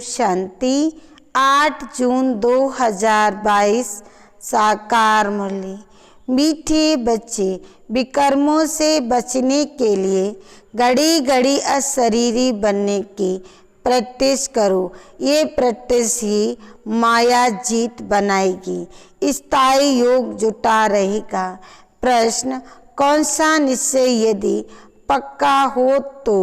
शांति। 8 जून 2022 साकार मुरली। मीठे बच्चे, विकर्मों से बचने के लिए घड़ी घड़ी अशरीरी बनने की प्रैक्टिस करो। ये प्रैक्टिस ही माया जीत बनाएगी, स्थायी योग जुटा रहेगा। प्रश्न, कौन सा निश्चय यदि पक्का हो तो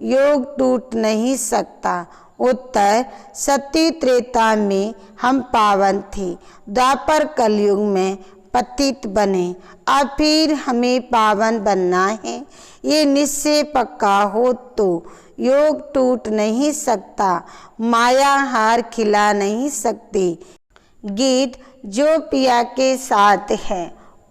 योग टूट नहीं सकता? उत्तर, सत्य त्रेता में हम पावन थे, द्वापर कलयुग में पतित बने, अब फिर हमें पावन बनना है। ये निश्चय पक्का हो तो योग टूट नहीं सकता, माया हार खिला नहीं सकती। गीत जो पिया के साथ है।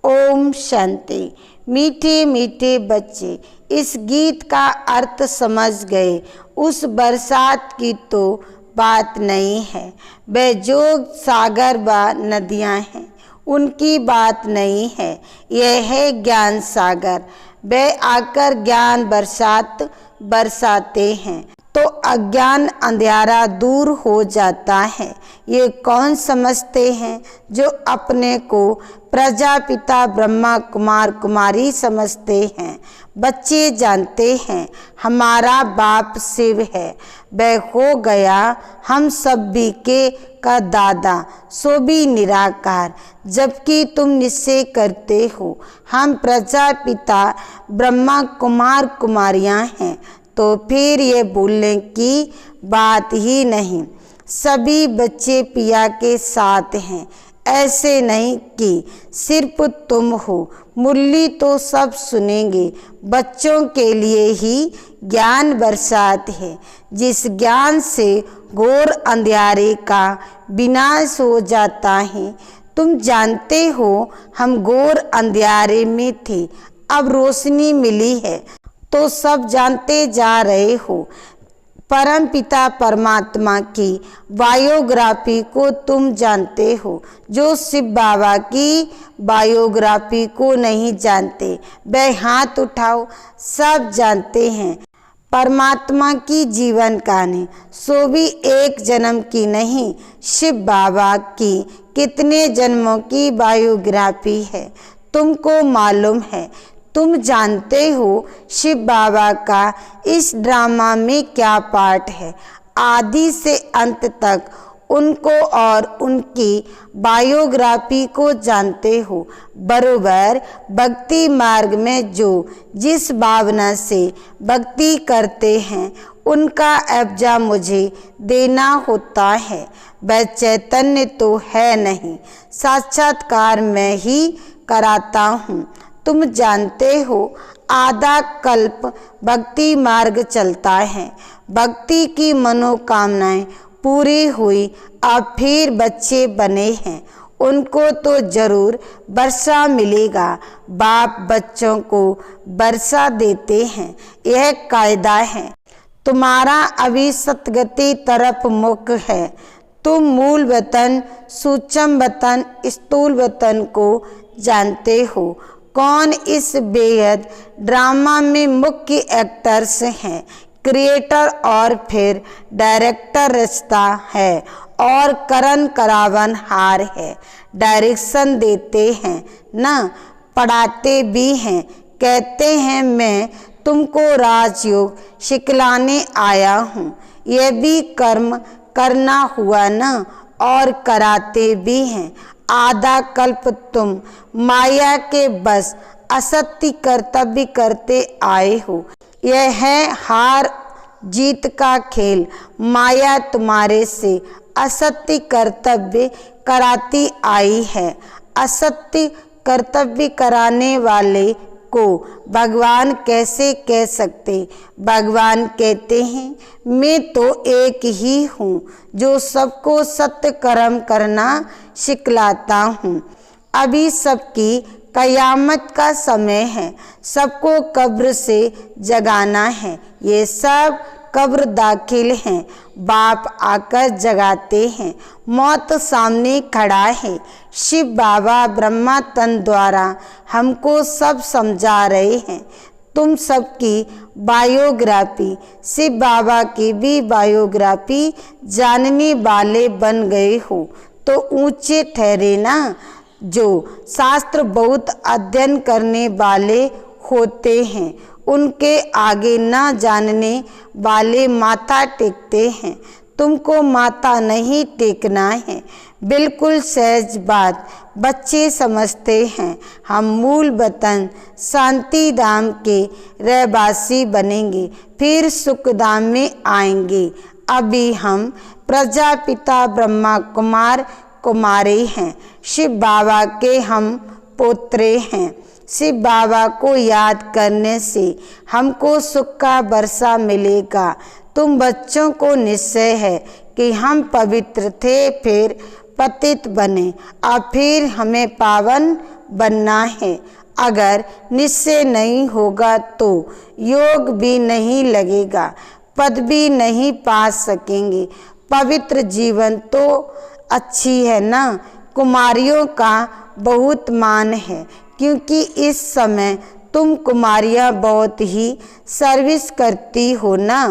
ओम शांति। मीठे मीठे बच्चे, इस गीत का अर्थ समझ गए। उस बरसात की तो बात नहीं है, वे जोग सागर व नदियां हैं, उनकी बात नहीं है। यह है ज्ञान सागर, वे आकर ज्ञान बरसाते हैं तो अज्ञान अंधियारा दूर हो जाता है। ये कौन समझते हैं जो अपने को प्रजापिता ब्रह्मा कुमार कुमारी समझते हैं? बच्चे जानते हैं हमारा बाप शिव है, वह हो गया हम सभी के का दादा, सो भी निराकार। जबकि तुम निश्चय करते हो हम प्रजापिता ब्रह्मा कुमार कुमारियां हैं, तो फिर ये भूलने की बात ही नहीं। सभी बच्चे पिया के साथ हैं, ऐसे नहीं कि सिर्फ तुम हो। मुरली तो सब सुनेंगे, बच्चों के लिए ही ज्ञान बरसात है, जिस ज्ञान से घोर अंधियारे का विनाश हो जाता है। तुम जानते हो हम घोर अंधियारे में थे, अब रोशनी मिली है तो सब जानते जा रहे हो। परम पिता परमात्मा की बायोग्राफी को तुम जानते हो, जो शिव बाबा की बायोग्राफी को नहीं जानते वह हाथ उठाओ। सब जानते हैं परमात्मा की जीवन कहानी, सो भी एक जन्म की नहीं, शिव बाबा की कितने जन्मों की बायोग्राफी है तुमको मालूम है। तुम जानते हो शिव बाबा का इस ड्रामा में क्या पार्ट है। आदि से अंत तक उनको और उनकी बायोग्राफी को जानते हो। बरोबर भक्ति मार्ग में जो जिस भावना से भक्ति करते हैं उनका एवजा मुझे देना होता है। वह चैतन्य तो है नहीं, साक्षात्कार मैं ही कराता हूँ। तुम जानते हो आधा कल्प भक्ति मार्ग चलता है, भक्ति की मनोकामनाएं पूरी हुई, अब फिर बच्चे बने हैं, उनको तो जरूर वर्षा मिलेगा। बाप बच्चों को वर्षा देते हैं, यह कायदा है। तुम्हारा अभी सतगति तरफ मुख है। तुम मूल वतन, सूक्ष्म वतन, स्थूल वतन को जानते हो। कौन इस बेहद ड्रामा में मुख्य एक्टर्स हैं? क्रिएटर और फिर डायरेक्टर रचता है और करण करावन हार है। डायरेक्शन देते हैं ना, पढ़ाते भी हैं। कहते हैं मैं तुमको राजयोग सिखलाने आया हूँ। यह भी कर्म करना हुआ ना, और कराते भी हैं। आधा कल्प तुम माया के बस असत्य कर्तव्य करते आए हो। यह है हार जीत का खेल। माया तुम्हारे से असत्य कर्तव्य कराती आई है। असत्य कर्तव्य कराने वाले को भगवान कैसे कह सकते? भगवान कहते हैं मैं तो एक ही हूँ जो सबको सत्य कर्म करना सिखलाता हूँ। अभी सबकी कयामत का समय है, सबको कब्र से जगाना है। ये सब कब्र दाखिल हैं, बाप आकर जगाते हैं। मौत सामने खड़ा है। शिव बाबा ब्रह्मा तन द्वारा हमको सब समझा रहे हैं। तुम सबकी बायोग्राफी, शिव बाबा की भी बायोग्राफी जानने वाले बन गए हो तो ऊंचे ठहरे ना। जो शास्त्र बहुत अध्ययन करने वाले होते हैं उनके आगे न जानने वाले माथा टेकते हैं। तुमको माथा नहीं टेकना है, बिल्कुल सहज बात बच्चे समझते हैं। हम मूल वतन शांति धाम के रहवासी बनेंगे, फिर सुख धाम में आएंगे। अभी हम प्रजापिता ब्रह्मा कुमार कुमारी हैं, शिव बाबा के हम पोत्रे हैं। शिव बाबा को याद करने से हमको सुख का वर्षा मिलेगा। तुम बच्चों को निश्चय है कि हम पवित्र थे, फिर पतित बने, अब फिर हमें पावन बनना है। अगर निश्चय नहीं होगा तो योग भी नहीं लगेगा, पद भी नहीं पा सकेंगे। पवित्र जीवन तो अच्छी है ना। कुमारियों का बहुत मान है, क्योंकि इस समय तुम कुमारियाँ बहुत ही सर्विस करती हो ना।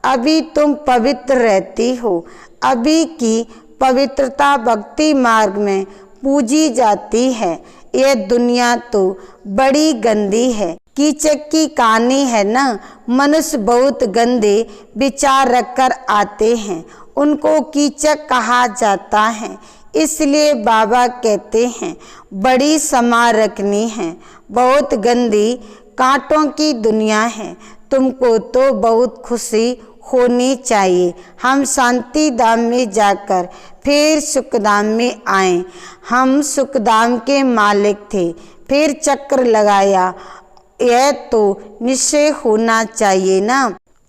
अभी तुम पवित्र रहती हो। अभी की पवित्रता भक्ति मार्ग में पूजी जाती है। यह दुनिया तो बड़ी गंदी है। कीचक की कहानी है ना। मनुष्य बहुत गंदे विचार रखकर आते हैं, उनको कीचक कहा जाता है। इसलिए बाबा कहते हैं बड़ी संभाल रखनी है। बहुत गंदी कांटों की दुनिया है। तुमको तो बहुत खुशी होनी चाहिए। हम शांति धाम में जाकर फिर सुखधाम में आए। हम सुखधाम के मालिक थे, फिर चक्र लगाया। यह तो निश्चय होना चाहिए ना।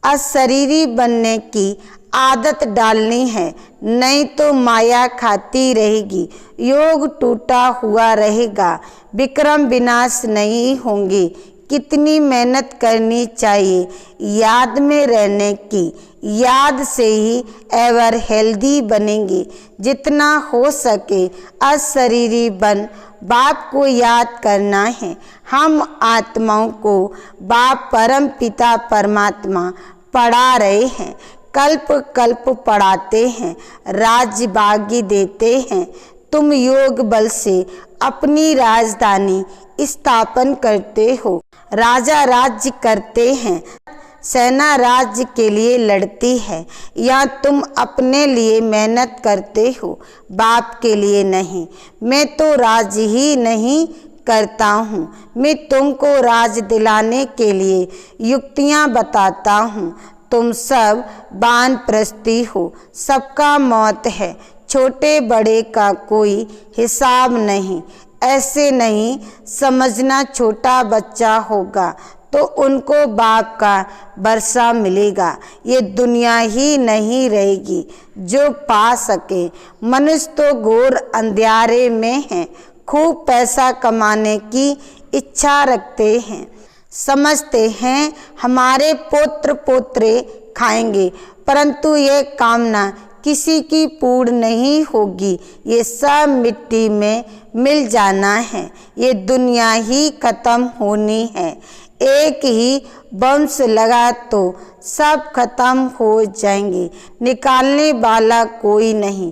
अशरीरी बनने की आदत डालनी है, नहीं तो माया खाती रहेगी, योग टूटा हुआ रहेगा, विक्रम विनाश नहीं होंगे। कितनी मेहनत करनी चाहिए याद में रहने की। याद से ही एवर हेल्दी बनेंगे। जितना हो सके अशरीरी बन बाप को याद करना है। हम आत्माओं को बाप परम पिता परमात्मा पढ़ा रहे हैं, कल्प कल्प पढ़ाते हैं, राज्य भाग्य देते हैं। तुम योग बल से अपनी राजधानी स्थापन करते हो। राजा राज्य करते हैं, सेना राज्य के लिए लड़ती है। या तुम अपने लिए मेहनत करते हो, बाप के लिए नहीं। मैं तो राज ही नहीं करता हूँ, मैं तुमको राज दिलाने के लिए युक्तियाँ बताता हूँ। तुम सब वानप्रस्थी हो, सबका मौत है, छोटे बड़े का कोई हिसाब नहीं। ऐसे नहीं समझना छोटा बच्चा होगा तो उनको बाप का वर्षा मिलेगा। ये दुनिया ही नहीं रहेगी जो पा सके। मनुष्य तो घोर अंधियारे में है, खूब पैसा कमाने की इच्छा रखते हैं, समझते हैं हमारे पोत्र पोत्रे खाएंगे, परंतु ये कामना किसी की पूर्ण नहीं होगी। ये सब मिट्टी में मिल जाना है। ये दुनिया ही खत्म होनी है। एक ही बम्स लगा तो सब खत्म हो जाएंगे, निकालने वाला कोई नहीं।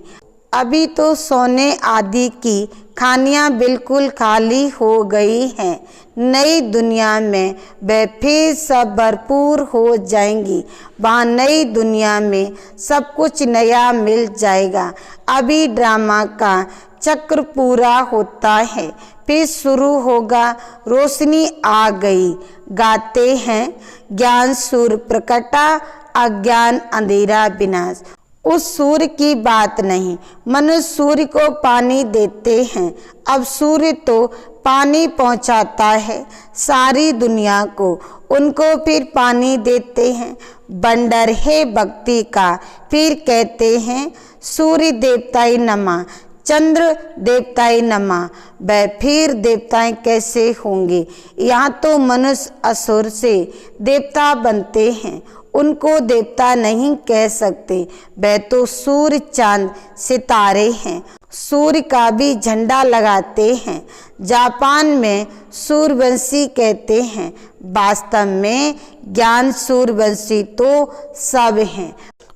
अभी तो सोने आदि की खानियाँ बिल्कुल खाली हो गई हैं। नई दुनिया में वे फिर सब भरपूर हो जाएंगी। वहाँ नई दुनिया में सब कुछ नया मिल जाएगा। अभी ड्रामा का चक्र पूरा होता है, फिर शुरू होगा। रोशनी आ गई, गाते हैं ज्ञान सूर्य प्रकटा, अज्ञान अंधेरा विनाश। उस सूर्य की बात नहीं, मनुष्य सूर्य को पानी देते हैं। अब सूर्य तो पानी पहुंचाता है सारी दुनिया को, उनको फिर पानी देते हैं। बंडर है भक्ति का, फिर कहते हैं सूर्य देवताई नमा, चंद्र देवताई नमा। वह फिर देवताएं कैसे होंगे? यहाँ तो मनुष्य असुर से देवता बनते हैं, उनको देवता नहीं कह सकते, वे तो सूर्य चांद सितारे हैं। सूर्य का भी झंडा लगाते हैं। जापान में सूर्यवंशी कहते हैं। वास्तव में ज्ञान सूर्यवंशी तो सब हैं,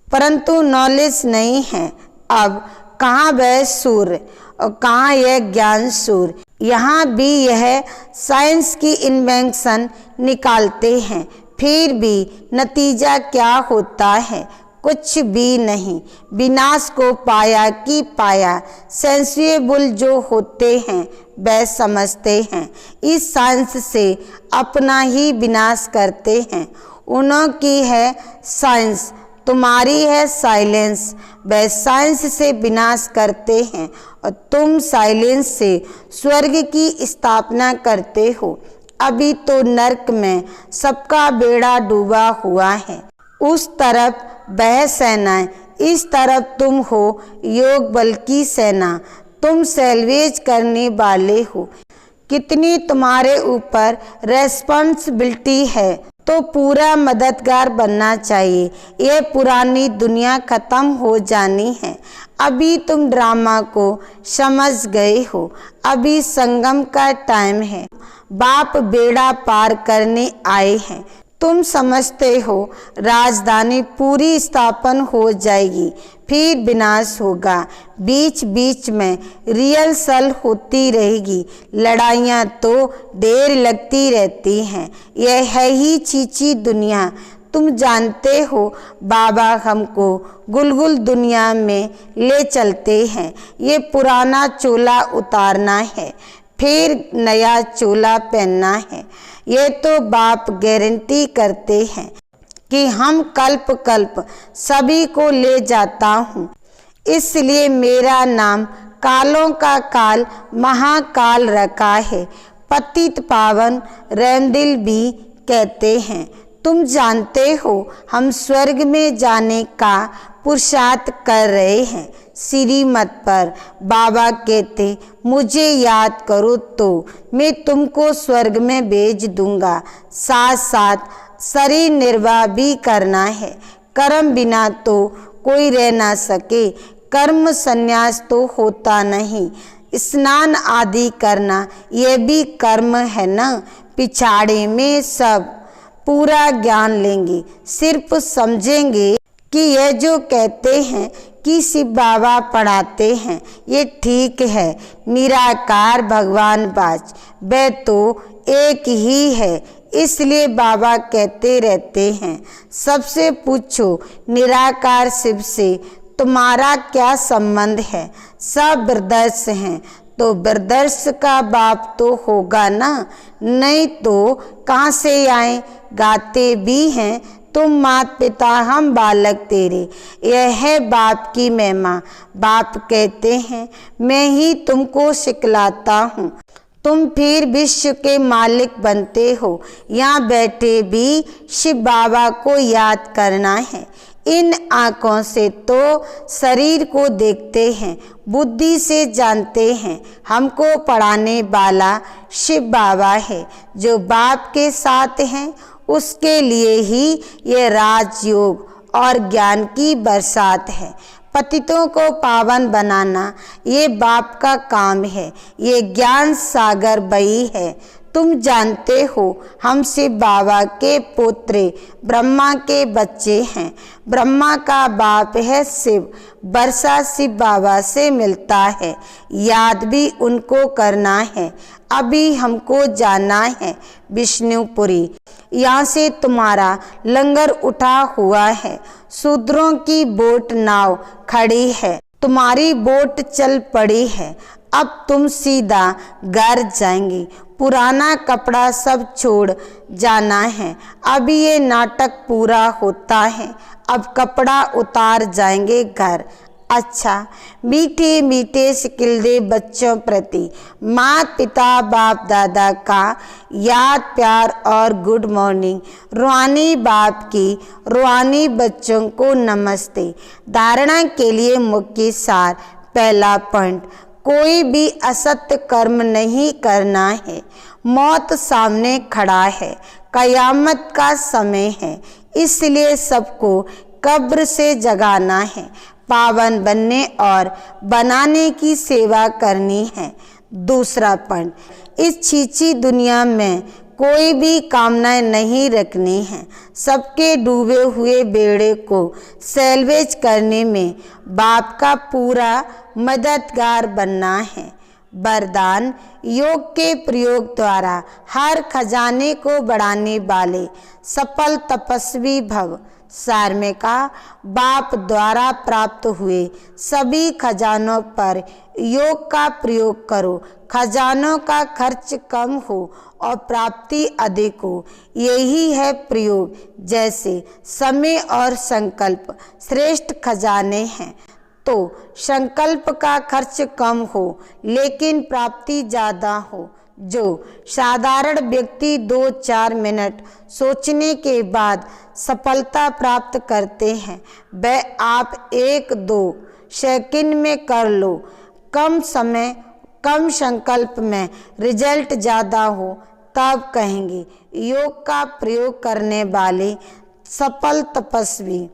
परंतु नॉलेज नहीं है। अब कहाँ वह सूर्य और कहाँ यह ज्ञान सूर्य। यहाँ भी यह साइंस की इन्वेंशन निकालते हैं, फिर भी नतीजा क्या होता है? कुछ भी नहीं। विनाश को पाया कि पाया। सेंसिबल जो होते हैं वह समझते हैं, इस साइंस से अपना ही विनाश करते हैं। उन्हों की है साइंस, तुम्हारी है साइलेंस। वह साइंस से विनाश करते हैं और तुम साइलेंस से स्वर्ग की स्थापना करते हो। अभी तो नरक में सबका बेड़ा डूबा हुआ है। उस तरफ वह सेनाएं, इस तरफ तुम हो योग बल की सेना। तुम सैल्वेज करने वाले हो। कितनी तुम्हारे ऊपर रेस्पॉन्सिबिलिटी है, तो पूरा मददगार बनना चाहिए। ये पुरानी दुनिया खत्म हो जानी है। अभी तुम ड्रामा को समझ गए हो। अभी संगम का टाइम है। बाप बेड़ा पार करने आए हैं। तुम समझते हो राजधानी पूरी स्थापन हो जाएगी, फिर विनाश होगा। बीच बीच में रिहर्सल होती रहेगी। लड़ाइयाँ तो ढेर लगती रहती हैं। यह है ही चीची दुनिया। तुम जानते हो बाबा हमको गुलगुल दुनिया में ले चलते हैं। ये पुराना चोला उतारना है, फिर नया चोला पहनना है। ये तो बाप गारंटी करते हैं कि हम कल्प कल्प सभी को ले जाता हूँ। इसलिए मेरा नाम कालों का काल महाकाल रखा है। पतित पावन रैमदिल भी कहते हैं। तुम जानते हो हम स्वर्ग में जाने का पुरुषार्थ कर रहे हैं। श्रीमत पर बाबा कहते मुझे याद करो तो मैं तुमको स्वर्ग में भेज दूंगा। साथ साथ शरीर निर्वाह भी करना है। कर्म बिना तो कोई रह ना सके। कर्म संन्यास तो होता नहीं। स्नान आदि करना यह भी कर्म है ना। पिछाड़े में सब पूरा ज्ञान लेंगे, सिर्फ समझेंगे कि यह जो कहते हैं कि शिव बाबा पढ़ाते हैं ये ठीक है। निराकार भगवान बाज वह तो एक ही है, इसलिए बाबा कहते रहते हैं सबसे पूछो निराकार शिव से तुम्हारा क्या संबंध है। सब ब्रदर्स हैं तो ब्रदर्स का बाप तो होगा ना, नहीं तो कहाँ से आए। गाते भी हैं तुम मात पिता हम बालक तेरे, यह है बाप की महिमा। बाप कहते हैं मैं ही तुमको सिखलाता हूँ, तुम फिर विश्व के मालिक बनते हो। यहाँ बैठे भी शिव बाबा को याद करना है। इन आँखों से तो शरीर को देखते हैं, बुद्धि से जानते हैं। हमको पढ़ाने वाला शिव बाबा है। जो बाप के साथ हैं उसके लिए ही ये राजयोग और ज्ञान की बरसात है। पतितों को पावन बनाना ये बाप का काम है। ये ज्ञान सागर बही है। तुम जानते हो हम शिव बाबा के पुत्र ब्रह्मा के बच्चे हैं। ब्रह्मा का बाप है शिव। वर्षा शिव बाबा से मिलता है। याद भी उनको करना है। अभी हमको जाना है विष्णुपुरी। यहाँ से तुम्हारा लंगर उठा हुआ है। शूद्रों की बोट नाव खड़ी है, तुम्हारी बोट चल पड़ी है। अब तुम सीधा घर जाएंगी। पुराना कपड़ा सब छोड़ जाना है। अभी ये नाटक पूरा होता है, अब कपड़ा उतार जाएंगे घर। अच्छा, मीठे मीठे सिकिलदे बच्चों प्रति माता पिता बाप दादा का याद प्यार और गुड मॉर्निंग। रूहानी बाप की रूहानी बच्चों को नमस्ते। धारणा के लिए मुख्य सार। पहला पॉइंट, कोई भी असत्य कर्म नहीं करना है। मौत सामने खड़ा है, कयामत का समय है, इसलिए सबको कब्र से जगाना है। पावन बनने और बनाने की सेवा करनी है। दूसरा पॉइंट, इस छीछी दुनिया में कोई भी कामनाएं नहीं रखनी है। सबके डूबे हुए बेड़े को सैल्वेज करने में बाप का पूरा मददगार बनना है। वरदान, योग के प्रयोग द्वारा हर खजाने को बढ़ाने वाले सफल तपस्वी भव। सार में कहा, बाप द्वारा प्राप्त हुए सभी खजानों पर योग का प्रयोग करो। खजानों का खर्च कम हो और प्राप्ति अधिक हो, यही है प्रयोग। जैसे समय और संकल्प श्रेष्ठ खजाने हैं, तो संकल्प का खर्च कम हो लेकिन प्राप्ति ज़्यादा हो। जो साधारण व्यक्ति 2-4 मिनट सोचने के बाद सफलता प्राप्त करते हैं, वह आप 1-2 सेकंड में कर लो। कम समय कम संकल्प में रिजल्ट ज़्यादा हो, तब कहेंगे योग का प्रयोग करने वाले सफल तपस्वी।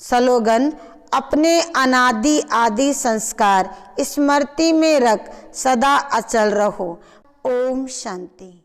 स्लोगन, अपने अनादि आदि संस्कार स्मृति में रख सदा अचल रहो। ओम शांति।